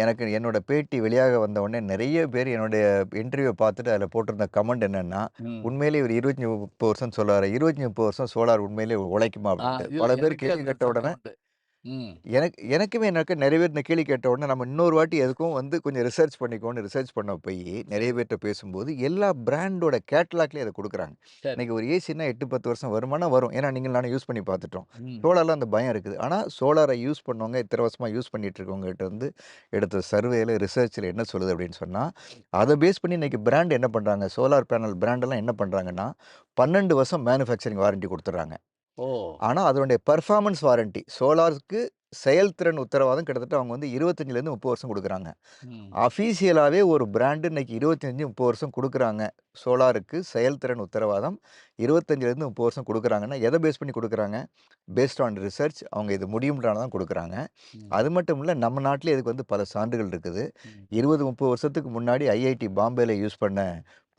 எனக்கு என்னோட பேட்டி வெளியாக வந்த உடனே நெறைய பேர் என்னுடைய இன்டர்வியூவ பார்த்துட்டு அதில போட்டிருந்த கமெண்ட் என்னன்னா, ம். உண்மையிலேயே இவரு 25, 30 வருஷம் சொல்றாரு. 25, 30 வருஷம் சோலார் உண்மையிலேயே உழைக்குமா? அப்படின்ட்டு. இல்ல பல பேர் எனக்கே கேள்வி அந்த கேட்ட உடனே கமெண்ட். ம். எனக்குமே நெறைய பேர் இந்த கேள்வி கேட்ட உடனே நம்ம இன்னொரு வாட்டி எதுக்கும் வந்து கொஞ்சம் ரிசர்ச் பண்ணிக்கோன்னு ரிசர்ச் பண்ண போயி, நெறைய சரி. பேர்ட்ட பேசும்போது எல்லா பிராண்டோட கேட்டலாக்லயும் அத குடுக்குறாங்க. சரி. இன்னைக்கு ஒரு ஏசின்னா 8, 10 வருஷம் வருமானா வரும். ஏன்னா நீங்களும் நானும் யூஸ் பண்ணி பார்த்துட்டோம். ம். சோலார்ல அந்த பயம் இருக்குது. ஆனா சோலார யூஸ் பண்ணவங்க, இத்தன வருஷமா யூஸ் பண்ணிட்டு இருக்கவங்ககிட்ட வந்து எடுத்த சர்வேல, ரிசர்ச்ல என்ன சொல்லுது அப்படின்னு சொன்னா, அத பேஸ் பண்ணி இன்னைக்கு பிராண்ட் என்ன பண்றாங்க, சோலார் பேனல் பிராண்டெல்லாம் என்ன பண்றாங்கன்னா, 12 வருஷம் மேனுஃபேக்சரிங் வாரண்டி குடுத்துடுறாங்க. ஓ! ஆனா, அதனுடைய பெர்ஃபார்மன்ஸ் வாரண்டி சோலாருக்கு செயல்திறன் உத்தரவாதம் கிட்டத்தட்ட அவங்க வந்து 25லேருந்து 30 வருஷம் குடுக்குறாங்க. ம். அஃபீஷியலாவே ஒரு பிராண்ட் இன்னைக்கு 25, 30 வருஷம் குடுக்குறாங்க. சோலாருக்கு செயல்திறன் உத்தரவாதம் 25லேருந்து 30 வருஷம் குடுக்குறாங்கன்னா, எத பேஸ் பண்ணி குடுக்குறாங்க? பேஸ்ட் ஆன் ரிசர்ச் அவங்க இது முடியும்ன்றனால தான் குடுக்குறாங்க. ம். அது மட்டும் இல்ல, நம்ம நாட்டிலே இதுக்கு வந்து பல சான்றுகள் இருக்குது. ம். 20, 30 வருஷத்துக்கு முன்னாடி ஐஐடி பாம்பேல யூஸ்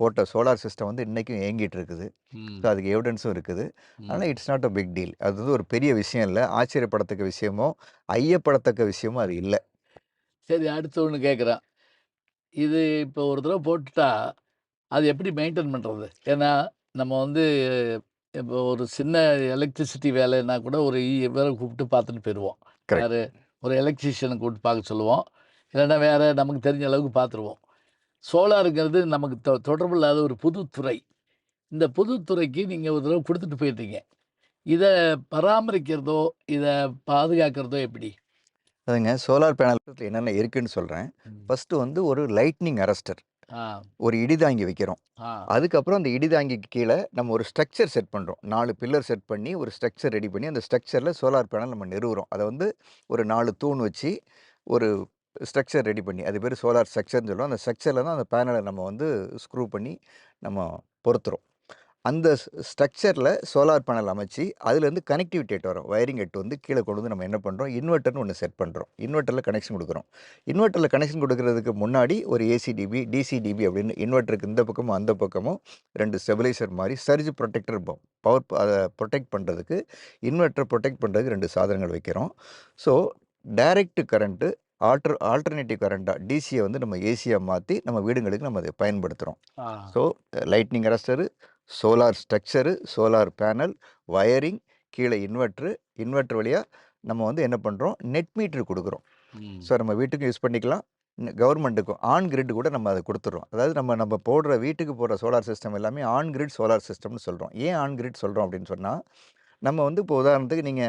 போட்ட சோலார் சிஸ்டம் வந்து இன்னைக்கும் இயங்கிட்டு இருக்குது. ஸோ ம். அதுக்கு எவிடன்ஸும் இருக்குது. ம். அதனால it's not a big deal. அது வந்து ஒரு பெரிய விஷயம் இல்ல. ஆச்சரியப்படத்தக்க விஷயமோ, ஐயப்படத்தக்க விஷயமோ அது இல்ல. சரி அடுத்து ஒண்ணு கேட்குறேன். இது இப்போ ஒரு தடவ போட்டுட்டா, அது எப்படி மெயின்டெயின் பண்றது? ஏன்னா, நம்ம வந்து இப்போ ஒரு சின்ன எலக்ட்ரிசிட்டி வேலைன்னா கூட ஒரு இவர கூப்பிட்டு பார்த்துட்டு போயிருவோம். கரெக்ட். யாரு? ஒரு எலக்ட்ரீஷியன கூப்பிட்டு பார்க்க சொல்லுவோம். இல்லன்னா வேற நமக்கு தெரிஞ்ச அளவுக்கு பார்த்துருவோம். சோலாருங்கிறது நமக்கு தொடர்பு இல்லாத ஒரு புது துறை. இந்த புது துறைக்கு நீங்க ஒரு தடவ குடுத்துட்டு போயிட்டீங்க. இத பராமரிக்கிறதோ, இத பாதுகாக்கிறதோ எப்படி? அதுங்க சோலார் பேனல் என்னென்ன இருக்குன்னு சொல்றேன். ம். ஃபர்ஸ்ட்டு வந்து ஒரு லைட்னிங் அரஸ்டர். ஆ, ஒரு இடிதாங்கி வைக்கிறோம். ஆ, அதுக்கப்புறம் அந்த இடிதாங்கிக்கு கீழ நம்ம ஒரு ஸ்ட்ரக்சர் செட் பண்றோம். 4 பில்லர் செட் பண்ணி, ஒரு ஸ்ட்ரக்சர் ரெடி பண்ணி, அந்த ஸ்ட்ரக்சர்ல சோலார் பேனல் நம்ம நிறுவுறோம். அத வந்து ஒரு 4 தூண் வச்சு, ஒரு ஸ்ட்ரக்சர் ரெடி பண்ணி, அது பேரு சோலார் ஸ்ட்ரக்சர்ன்னு சொல்லுவோம். அந்த ஸ்ட்ரக்சர்ல தான் அந்த பேனல நம்ம வந்து ஸ்க்ரூ பண்ணி நம்ம பொருத்துறோம். அந்த ஸ்ட்ரக்சர்ல சோலார் பேனல் அமைச்சு, அதுலேருந்து கனெக்டிவிட்டி எட்டு வரும். வயரிங் எட்டு வந்து கீழ கொண்டு வந்து நம்ம என்ன பண்றோம், இன்வெர்ட்டர்ன்னு ஒண்ணு செட் பண்றோம். இன்வெர்ட்டர்ல கனெக்ஷன் குடுக்குறோம். இன்வெர்ட்டர்ல கனெக்ஷன் குடுக்குறதுக்கு முன்னாடி ஒரு ஏசி-டிபி, டிசி-டிபி அப்படின்னு இன்வெர்ட்டருக்கு இந்த பக்கமும், அந்த பக்கமும் 2 ஸ்டெபிலைசர் மாரி சர்ஜ் புரொடெக்டர் இருப்போம். அத புரொடெக்ட் பண்றதுக்கு, இன்வெர்ட்டர புரொடெக்ட் பண்றதுக்கு 2 சாதனங்கள் வைக்கிறோம். ஸோ, டைரக்ட் கரண்ட் ஆல்டர்னேட்டிவ் கரண்ட்டா டிசிய வந்து நம்ம ஏசியா மாத்தி, நம்ம வீடுங்களுக்கு நம்ம அத பயன்படுத்துறோம். ஆ. So, lightning arrester, solar structure, solar panel, wiring, கீழ இன்வெர்ட்டரு, இன்வெர்ட்டர் வழியா நம்ம வந்து என்ன பண்றோம், நெட் மீட்டர் குடுக்குறோம். ம். ஸோ, நம்ம வீட்டுக்கும் யூஸ் பண்ணிக்கலாம். கவர்மெண்ட்டுக்கும் ஆன் கிரிட் கூட நம்ம அத குடுத்துடுறோம். அதாவது நம்ம போடுற வீட்டுக்கு போடுற சோலார் சிஸ்டம் எல்லாமே ஆன் கிரிட் சோலார் சிஸ்டம்னு சொல்றோம். ஏன் ஆன் கிரிட் சொல்றோம் அப்படின்னு சொன்னா, நம்ம வந்து இப்போ உதாரணத்துக்கு நீங்க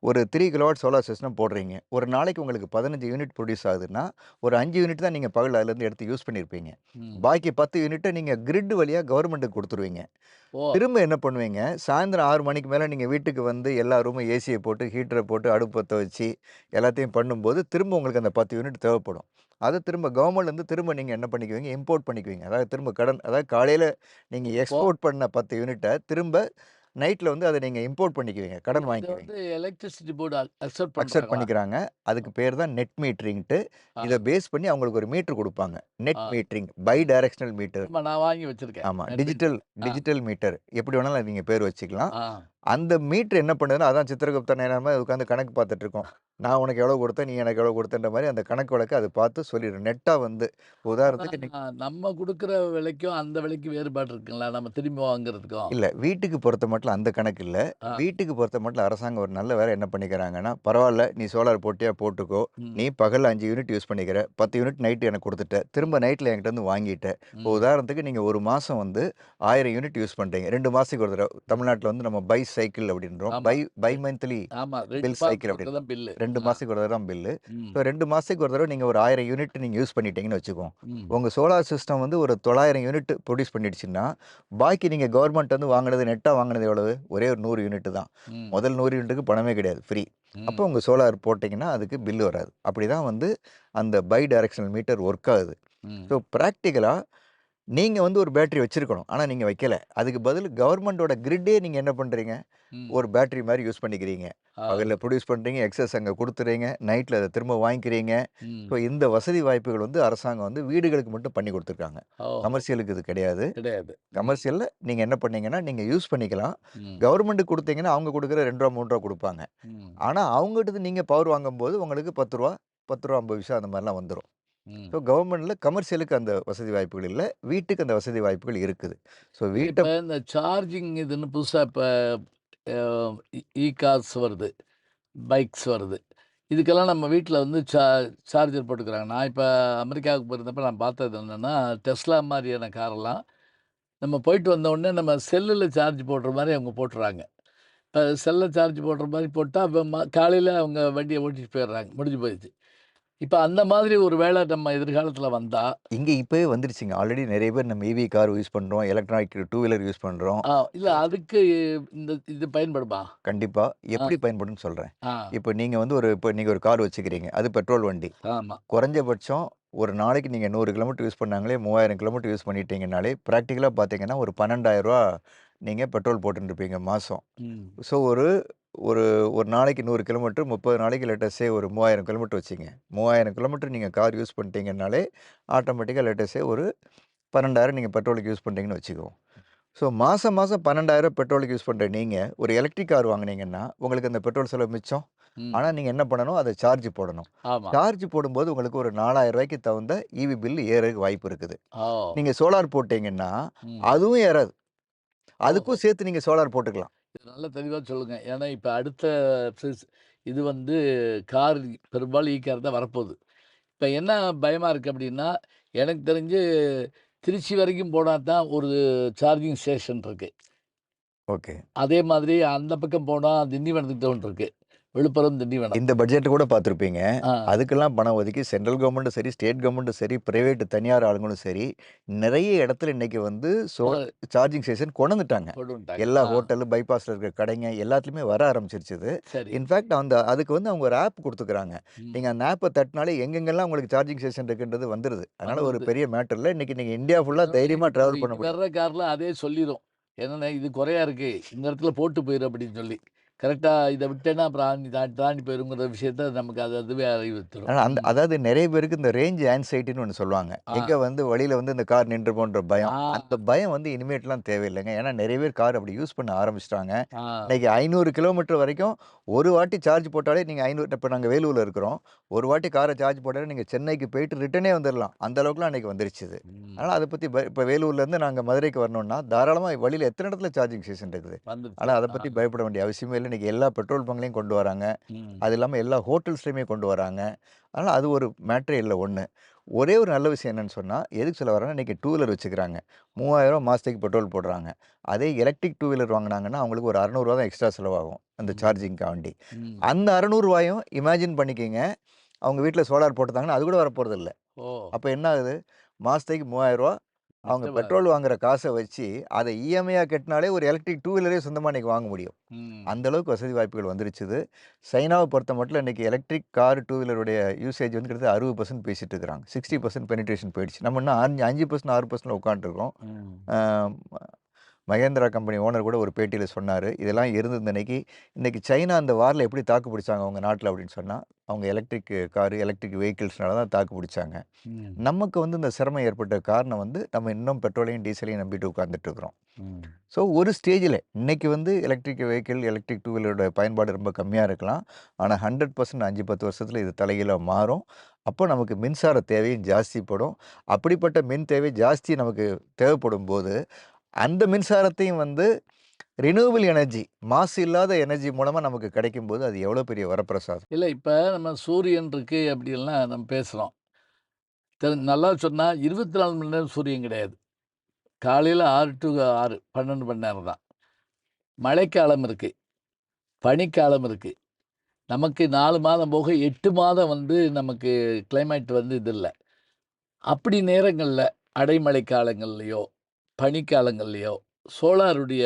ஒரு 3 கிலோவாட் சோலார் சிஸ்டம் போடுறீங்க. ஒரு நாளைக்கு உங்களுக்கு 15 யூனிட் ப்ரொடியூஸ் ஆகுதுன்னா, ஒரு 5 யூனிட் தான் நீங்க பகல்ல அதுலேருந்து எடுத்து யூஸ் பண்ணியிருப்பீங்க. ம். பாக்கி 10 யூனிட்ட நீங்க கிரிட் வழியா கவர்மெண்ட்டுக்கு குடுத்துருவீங்க. ஓ! திரும்ப என்ன பண்ணுவீங்க, சாயந்தரம் 6 மணிக்கு மேல நீங்க வீட்டுக்கு வந்து எல்லா ரூமும் ஏசிய போட்டு, ஹீட்டர போட்டு, அடுப்பு பத்த வச்சு, எல்லாத்தையும் பண்ணும்போது, திரும்ப உங்களுக்கு அந்த 10 யூனிட் தேவைப்படும். அத திரும்ப கவர்மெண்ட்லேருந்து திரும்ப நீங்க என்ன பண்ணிக்குவீங்க, இம்போர்ட் பண்ணிக்குவீங்க. அதாவது திரும்ப அதாவது காலையில நீங்க அப்போ எக்ஸ்போர்ட் பண்ண 10 யூனிட்ட திரும்ப நைட்ல வந்து அத நீங்க இம்போர்ட் பண்ணிக்குவீங்க. கடன் இத வாங்கிக்குவீங்க. வந்து எலக்ட்ரிசிட்டி போர்டு அக்செப்ட் அக்செப்ட் பண்றாங்களா? பண்ணிக்கிறாங்க. அதுக்கு பேர் தான் நெட் மீட்டரிங்ன்ட்டு. ஆ, இத பேஸ் பண்ணி அவங்களுக்கு ஒரு மீட்டர் குடுப்பாங்க. நெட் ஆ. Metering, bidirectional meter. ஆமா, நான் வாங்கி வச்சிருக்கேன். ஆமா. Net meter. டிஜிட்டல் ஆ, டிஜிட்டல் மீட்டர். எப்படி வேணாலும் நீங்க பேர் வச்சுக்கலாம். ஆ. அந்த மீட்டர் என்ன பண்ணுதுன்னா, அதான் சித்திரகுப்த நேரமா உட்காந்து கணக்கு பார்த்துட்டு இருக்கோம். நான் உனக்கு எவ்வளோ குடுத்தேன், நீ எனக்கு எவ்வளோ குடுத்தன்ற மாரி அந்த கணக்கு வழக்க அது பார்த்து சொல்லிரும். நெட்டா வந்து ஆனா, உதாரணத்துக்கு நம்ம குடுக்குற விலைக்கும், அந்த விலைக்கும் வேறுபாடு இருக்குங்களா? நம்ம திரும்பி வாங்குறதுக்கும்? இல்ல. வீட்டுக்கு பொறுத்த மட்டும் அந்த கணக்கு இல்ல. ஆ, வீட்டுக்கு பொறுத்த மட்டும் அரசாங்கம் ஒரு நல்ல வேலை என்ன பண்ணிக்கிறாங்கன்னா, பரவால்ல நீ சோலார் போட்டியா போட்டுக்கோ. ம், நீ பகல்ல 5 யூனிட் யூஸ் பண்ணிக்கிற. 10 யூனிட் நைட் எனக்கு குடுத்துட்ட. ம், திரும்ப நைட்ல என்கிட்ட இருந்து வாங்கிட்ட. இப்போ ம். உதாரணத்துக்கு நீங்க 1 மாசம் வந்து 1000 யூனிட் யூஸ் பண்றீங்க. 2 மாசத்துக்கு ஒரு தடவ. தமிழ்நாட்டுல வந்து நம்ம பை சைக்கிள் அப்படின்றோம். ஆமா. பை மந்த்லி ஆமா. 2 பில் சைக்கிள் மாசத்துக்கு ஒருக்க அப்படின்னு. தான் பில்லு. 2 ஆ, மாசத்துக்கு ஒரு தடவ தான் பில்லு. ம், ஸோ 2 மாசத்துக்கு ஒரு தடவ நீங்க ஒரு 1000 யூனிட் நீங்க யூஸ் பண்ணிட்டீங்கன்னு வச்சுக்குவோம். ம், உங்க சோலார் சிஸ்டம் வந்து ஒரு 900 யூனிட் ப்ரொடியூஸ் பண்ணிடுச்சுன்னா, பாக்கி நீங்க கவர்மெண்ட் வந்து வாங்குனது நெட்டா வாங்குனது எவ்வளவு? ஒரே ஒரு 100 யூனிட் தான். ம், முதல் 100 யூனிட்டுக்கு பணமே கிடையாது. ஃப்ரீ. அப்போ ம். உங்க சோலார் போட்டீங்கன்னா, அதுக்கு பில் வராது. அப்படிதான் வந்து அந்த பை டைரக்ஷனல் மீட்டர் ஒர்க் ஆகுது. ம். ஸோ பிராக்டிகலா நீங்க வந்து ஒரு பேட்டரி வச்சிருக்கணும். ஆனா நீங்க வைக்கல. அதுக்கு பதில் கவர்மெண்டோட கிரிட்டே நீங்க என்ன பண்றீங்க? ம். ஒரு பேட்டரி மாரி யூஸ் பண்ணிக்கிறீங்க. ஆ. பகல்ல புரொடியூஸ் பண்றீங்க, எக்ஸஸ் அங்க குடுத்துறீங்க. நைட்ல அத திரும்ப வாங்கிக்கிறீங்க. ஸோ ம். இந்த வசதி வாய்ப்புகள் வந்து அரசாங்கம் வந்து வீடுகளுக்கு மட்டும் பண்ணி குடுத்துருக்காங்க. ஓஹோ! கமர்ஷியலுக்கு இது கிடையாது. கிடையாது. ம், கமர்ஷியல்ல நீங்க என்ன பண்ணீங்கன்னா, நீங்க யூஸ் பண்ணிக்கலாம். ம், கவர்மெண்ட்டுக்கு குடுத்தீங்கன்னா, அவங்க குடுக்குற ரூ. 2 ரூ. 3 குடுப்பாங்க. ம், ஆனா அவங்ககிட்டருந்து நீங்க பவர் வாங்கும்போது உங்களுக்கு ரூ. 10 ரூ. 50 அந்த மாரிலாம் வந்துரும். ம். ஸோ கவர்மெண்ட்ல கமர்ஷியலுக்கு அந்த வசதி வாய்ப்புகள் இல்ல. வீட்டுக்கு அந்த வசதி வாய்ப்புகள் இருக்குது. ஸோ வீட்ட இப்ப இந்த சார்ஜிங் இதுன்னு புதுசா இப்ப அ இ கார்ஸ் வருது. பைக்ஸ் வருது. இதுக்கெல்லாம் நம்ம வீட்ல வந்து சார்ஜர் போட்டுக்கிறாங்க. நான் இப்ப அமெரிக்காவுக்கு போயிருந்தப்ப நான் பார்த்தது என்னன்னா, டெஸ்லா மாரியான காரெல்லாம் நம்ம போயிட்டு வந்த உடனே நம்ம செல்லுல சார்ஜ் போடுற மாரி அவங்க போட்டுறாங்க. இப்ப செல்ல சார்ஜ் போடுற மாரி போட்டா, அப்ப காலையில அவங்க வண்டிய ஓட்டிட்டு போயிடுறாங்க. முடிஞ்சு போயிருச்சு. இப்ப அந்த மாதிரி ஒரு வேளை நம்ம எதிர்காலத்துல வந்தா, இங்க இப்பவே வந்துருச்சுங்க. ஆல்ரெடி நெறைய பேர் நம்ம ஈவி கார் யூஸ் பண்றோம். எலக்ட்ரானிக் டூ வீலர் யூஸ் பண்றோம். இல்ல அதுக்கு இந்த இது பயன்படுமா? கண்டிப்பா. ஆ, எப்படி பயன்படும்னு சொல்றேன். ஆ, இப்ப நீங்க வந்து இப்ப நீங்க ஒரு கார் வச்சுக்கிறீங்க. அது பெட்ரோல் வண்டி. ஆமா. குறைஞ்சபட்சம் ஒரு நாளைக்கு நீங்க 100 கிலோமீட்டர் யூஸ் பண்ணாங்களே 3000 கிலோமீட்டர் யூஸ் பண்ணிட்டீங்கனாலே, பிராக்டிகலா பார்த்தீங்கன்னா, ஒரு ரூ. 12,000 நீங்க பெட்ரோல் போட்டுருப்பீங்க மாசம். ம், ஸோ ஒரு ஒரு ஒரு நாளைக்கு 100 கிலோமீட்டர் 30 நாளைக்கு லெட் அஸ் சே ஒரு 3000 கிலோமீட்டர் வச்சுக்கங்க. 3000 கிலோமீட்டர் நீங்க கார் யூஸ் பண்ணிட்டீங்கனாலே, ஆட்டோமேட்டிக்கா லெட் அஸ் சே ஒரு 12,000 நீங்க பெட்ரோலுக்கு யூஸ் பண்றீங்கன்னு வச்சுக்குவோம். ஸோ மாசம் மாசம் 12,000 பெட்ரோலுக்கு யூஸ் பண்ற நீங்க, ஒரு எலக்ட்ரிக் கார் வாங்குனீங்கன்னா, உங்களுக்கு அந்த பெட்ரோல் செலவு மிச்சம். ம். ஆனால் நீங்கள் என்ன பண்ணணும், அதை சார்ஜ் போடணும். ஆமா. சார்ஜ் போடும்போது உங்களுக்கு ஒரு 4000 தகுந்த ஈவி பில் ஏறதுக்கு வாய்ப்பு இருக்குது. ஓ! நீங்கள் சோலார் போட்டீங்கன்னா ம். அதுவும் ஏறாது. ஓஹோ! அதுக்கும் சேர்த்து நீங்கள் சோலார் போட்டுக்கலாம். இது நல்ல தெளிவா சொல்லுங்க. ஏன்னா, இப்ப அடுத்த இது வந்து கார் பெரும்பாலும் கார் தான் வரப்போகுது. இப்ப என்ன பயமா இருக்கு அப்டின்னா, எனக்கு தெரிஞ்சு திருச்சி வரைக்கும் போனா தான் ஒரு சார்ஜிங் ஸ்டேஷன் இருக்கு. ஓகே. அதே மாதிரி அந்த பக்கம் போனா திண்டிவனத்துக்கிட்ட ஒண்ணு இருக்கு. விழுப்புரம், திண்டிவனம். இந்த பட்ஜெட் கூட பார்த்துருப்பீங்க. ஆ. அதுக்கெல்லாம் பணம் ஒதுக்கி சென்ட்ரல் கவர்மெண்ட்டும் சரி, ஸ்டேட் கவர்மெண்ட்டும் சரி, பிரைவேட் தனியார் ஆளுங்களும் சரி, நிறைய இடத்துல இன்னைக்கு வந்து சார்ஜிங் ஸ்டேஷன் கொண்டு வந்துட்டாங்க. கொண்டு வந்துட்டாங்க. எல்லா ஆ. ஹோட்டலு, பைபாஸ்ல இருக்கிற கடைங்க எல்லாத்துலயுமே வர ஆரம்பிச்சிருச்சு இது. சரி. இன்ஃபேக்ட் அதுக்கு வந்து அவங்க ஒரு ஆப் குடுத்துருக்காங்க. ம். நீங்க அந்த ஆப்ப தட்டுனாலே எங்கெங்கெல்லாம் உங்களுக்கு சார்ஜிங் ஸ்டேஷன் இருக்குன்றது வந்துருது. அதனால ஒரு வந்துருது. பெரிய மேட்டர் இல்ல. இன்னைக்கு நீங்க இந்தியா ஃபுல்லா அதாவது தைரியமா இப்போ டிராவல் பண்ண இனி முடியும். வர்ற கார்ல அதே சொல்லிரும். என்னன்னா, இது குறையா இருக்கு. இந்த இடத்துல போட்டு போயிரு அப்படின்னு சொல்லி. கரெக்ட்டா இத விட்டேன்னா அப்புறம் தாண்டி போயிருங்கிற விஷயத்த நமக்கு அதுவே அறிவுறுத்திரும். ஆனா அதாவது நெறைய பேருக்கு இந்த ரேஞ்ச் ஆங்ஸைட்டின்னு ஒண்ணு சொல்லுவாங்க. ஆ. எங்க வந்து வழியில வந்து இந்த கார் நின்றுமோன்ற பயம். ஆ. அந்த பயம் வந்து இனிமேட்லாம் தேவையில்லைங்க. ஏன்னா நெறைய பேர் கார் அப்படி யூஸ் பண்ண ஆரம்பிச்சுட்டாங்க. ஆ. இன்னைக்கு 500 கிலோமீட்டர் வரைக்கும் ஒரு வாட்டி சார்ஜ் போட்டாலே நீங்க 500 இப்ப நாங்க வேலூர்ல இருக்கிறோம். ஒரு வாட்டி கார சார்ஜ் போட்டாலே நீங்க சென்னைக்கு போயிட்டு ரிட்டர்னே வந்துரலாம். அந்த அளவுக்குலாம் இன்னைக்கு வந்துருச்சு இது. ம். அதனால அத பத்தி இப்ப வேலூர்லேருந்து நாங்க மதுரைக்கு வரணும்னா, தாராளமா வழியில எத்தன இடத்துல சார்ஜிங் ஸ்டேஷன் இருக்குது. வந்துருச்சு. ஆனா அத ஆ. பத்தி பயப்பட வேண்டிய அவசியமே இல்ல. இன்னைக்கு எல்லா பெட்ரோல் பங்க்லயும் கொண்டு வராங்க. ம். அது இல்லாம எல்லா ஹோட்டல்ஸ்லயுமே கொண்டு வராங்க. அதனால அது ஒரு மேட்டரே இல்ல ஒண்ணு. ஒரே ஒரு நல்ல விஷயம் என்னன்னு சொன்னா, எதுக்கு சொல்ல வரேன்னா, இன்னைக்கு டூ வீலர் வச்சுக்கிறாங்க. ரூ. 3000 மாசத்துக்கு பெட்ரோல் போடுறாங்க. அதே எலக்ட்ரிக் டூ வீலர் வாங்குனாங்கன்னா, அவங்களுக்கு ஒரு ரூ. 600 தான் எக்ஸ்ட்ரா செலவாகும். அந்த ம். சார்ஜிங்க்காண்டி. ம். அந்த ரூ. 600யும் இமேஜின் பண்ணிக்கங்க. அவங்க வீட்ல சோலார் போட்டுருந்தாங்கன்னா, அது கூட வரப்போறதில்ல. ஓ! அப்ப என்ன ஆகுது? மாசத்துக்கு ரூ. 3000 அவங்க மிச்சமா பெட்ரோல் வாங்குற காச வச்சு, அத இஎம்ஐயா கட்டினாலே ஒரு எலக்ட்ரிக் டூ வீலரே சொந்தமா இன்னைக்கு வாங்க முடியும். ம். அந்த அளவுக்கு வசதி வாய்ப்புகள் வந்துருச்சுது. சைனாவ பொறுத்தமட்டில இன்னைக்கு எலக்ட்ரிக் கார், டூ வீலருடைய யூசேஜ் வந்து கிட்டத்தட்ட 60% பேசிட்டு இருக்கிறாங்க. 60% பெனிட்ரேஷன் போயிடுச்சு. நம்ம இன்னும் 5%, 6%ல உட்காந்துருக்கோம். ம். ஆ மகேந்திரா கம்பெனி ஓனர் கூட ஒரு பேட்டியில சொன்னாரு. இதெல்லாம் இருந்தது இன்னைக்கு சைனா அந்த வார்ல எப்படி தாக்கு பிடிச்சாங்க அவங்க நாட்ல அப்படின்னு சொன்னா, அவங்க எலக்ட்ரிக் கார், எலக்ட்ரிக் வெஹிக்கிள்ஸ்னால தான் தாக்கு பிடிச்சாங்க. ம். நமக்கு வந்து இந்த சிரமம் ஏற்பட்ட காரணம் வந்து, நம்ம இன்னும் பெட்ரோலையும், டீசலையும் நம்பிட்டு உட்கார்ந்துட்டு இருக்கிறோம். ம். ஸோ ஒரு ஸ்டேஜில இன்னைக்கு வந்து எலக்ட்ரிக் வெஹிக்கிள், எலக்ட்ரிக் டூ வீலரோட பயன்பாடு ரொம்ப கம்மியா இருக்கலாம். ஆனா 100% 5, 10 வருஷத்துல இது தலைகீழா மாறும். அப்போ நமக்கு மின்சார தேவையும் ஜாஸ்திப்படும். அப்படிப்பட்ட மின் தேவை ஜாஸ்தி நமக்கு தேவைப்படும்போது, அந்த மின்சாரத்தையும் வந்து ரினியூவபிள் எனர்ஜி, மாசு இல்லாத எனர்ஜி மூலமா நமக்கு கிடைக்கும்போது, அது எவ்வளோ பெரிய வரப்பிரசாதம். இல்ல இப்ப நம்ம சூரியன் இருக்கு அப்படியெல்லாம் நம்ம பேசுறோம். நல்லா சொன்னா 24 மணி நேரம் சூரியன் கிடையாது. காலையில 6 டூ 6 12 மணி நேரம் தான். மழைக்காலம் இருக்கு. பனிக்காலம் இருக்கு. நமக்கு 4 மாதம் போக 8 மாதம் வந்து நமக்கு கிளைமேட் வந்து இது இல்ல. அப்படி நேரங்கள்ல அடைமழை காலங்கள்லயோ, பனிக்காலங்கள்லயோ சோலாருடைய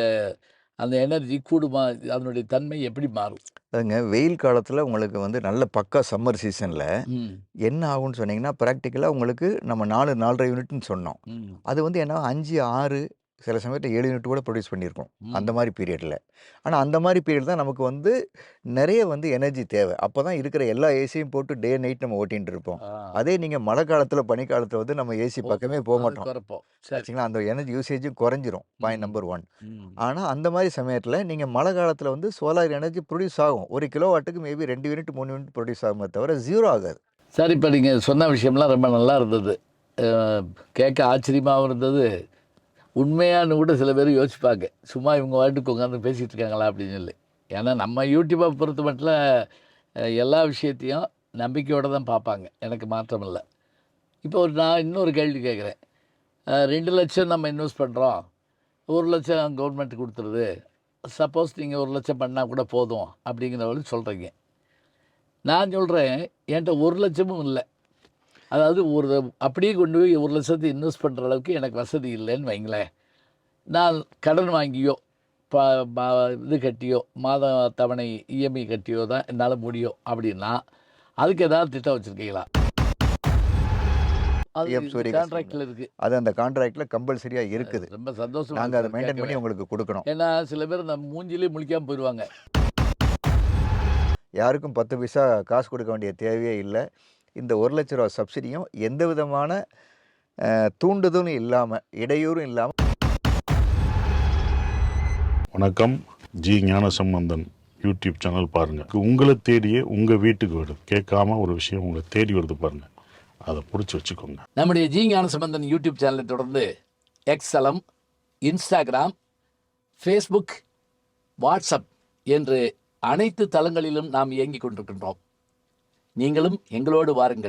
அந்த எனர்ஜி கூடுமா? அதனுடைய தன்மை எப்படி மாறும்? அதாங்க வெயில் காலத்துல உங்களுக்கு வந்து நல்ல பக்கா சம்மர் சீசன்ல ம். என்ன ஆகும்னு சொன்னீங்கன்னா, பிராக்டிகலா உங்களுக்கு நம்ம 4, 4½ யூனிட்ன்னு சொன்னோம். ம். அது வந்து என்ன 5, 6 சில சமயத்துல 7 யூனிட் கூட ப்ரொடியூஸ் பண்ணியிருக்கோம். அந்த ம். மாரி பீரியட்ல. ஆனா அந்த மாரி பீரியட் தான் நமக்கு வந்து நெறைய வந்து எனர்ஜி தேவை. அப்பதான் இருக்கிற எல்லா ஏசியும் போட்டு டே, நைட் நம்ம ஓட்டின்ட்டு இருப்போம். ஆ. அதே நீங்க மழை காலத்துல, பனிக்காலத்துல வந்து நம்ம ஏசி பக்கமே அது போமாட்டோம். குறைப்போம். சரி. ஆச்சுங்களா? அந்த எனர்ஜி யூசேஜும் குறைஞ்சிரும். பாயிண்ட் ம். நம்பர் 1. ம். ஆனா அந்த மாரி சமயத்துல நீங்க மழை காலத்துல வந்து சோலார் எனர்ஜி ப்ரொடியூஸ் ஆகும். 1 கிலோவாட்டுக்கு மேபி 2 யூனிட், 3 யூனிட் ப்ரொடியூஸ் ஆகுமே தவிர 0 ஆகாது. சரி, இப்ப நீங்க சொன்ன விஷயம்லாம் ரொம்ப நல்லா இருந்தது. அ கேட்க ஆச்சரியமாவும் இருந்தது. உண்மையான்னு கூட சில பேர் யோசிப்பாங்க. சும்மா இவங்க பாட்டுக்கு உட்காந்து பேசிட்டு இருக்காங்களா அப்படின்னு சொல்லி. ஏன்னா நம்ம யூடியூப்பை பொறுத்த மட்டும் எல்லா விஷயத்தையும் நம்பிக்கையோட தான் பார்ப்பாங்க. எனக்கு மாற்றம் இல்ல. இப்போ நான் இன்னொரு கேள்வி கேட்குறேன். 2,00,000 நம்ம இன்வெஸ்ட் பண்ணுறோம். 1,00,000 கவர்மெண்ட் குடுத்துருது. சப்போஸ் நீங்க 1,00,000 பண்ணா கூட போதும் அப்படிங்கிற வழி சொல்றீங்க. நான் சொல்றேன், என்ட்ட 1,00,000ம் இல்ல. அதாவது அப்படியே கொண்டு போய் 1,00,000 இன்வெஸ்ட் பண்ற அளவுக்கு எனக்கு வசதி இல்லன்னு வைங்களேன். நான் கடன் வாங்கியோ, ப ப இது கட்டியோ, மாத தவணை இஎம்ஐ கட்டியோ தான் என்னால முடியும் அப்படின்னா, அதுக்கு ஏதாவது திட்டம் வச்சிருக்கீங்களா? அது பிஎம் இந்த சூரியகர் ஸ்கீம்ல. கான்ட்ராக்ட்ல இருக்கு. அது அந்த கான்ட்ராக்ட்ல கம்பல்சரியா இருக்குது. ரொம்ப சந்தோஷமா நாங்க இருக்கு அத அது மெயின்டெயின் கேட்கவே. பண்ணி உங்களுக்கு குடுக்கணும். ஏன்னா சில பேர் நம்ம மூஞ்சிலே முழிக்காம போயிருவாங்க. யாருக்கும் 10 பைசா காசு குடுக்க வேண்டிய தேவையே இல்ல. இந்த ரூ. 1,00,000 சப்சிடியும் எந்த விதமான தூண்டுதலும் இல்லாம, இடையூறும் இல்லாம வணக்கம். ஜி ஞானசம்பந்தன் யூடியூப் சேனல் பாருங்கள். உங்களை தேடியே உங்கள் வீட்டுக்கு வருது. கேட்காம ஒரு விஷயம் உங்களை தேடி வருது பாருங்கள், அதை பிடிச்சி வச்சுக்கோங்க. நம்முடைய ஜி ஞானசம்பந்தன் யூடியூப் சேனலை தொடர்ந்து எக்ஸலம், இன்ஸ்டாகிராம், ஃபேஸ்புக், வாட்ஸ்அப் என்று அனைத்து தளங்களிலும் நாம் இயங்கிக் கொண்டிருக்கின்றோம். நீங்களும் எங்களோடு வாருங்கள்.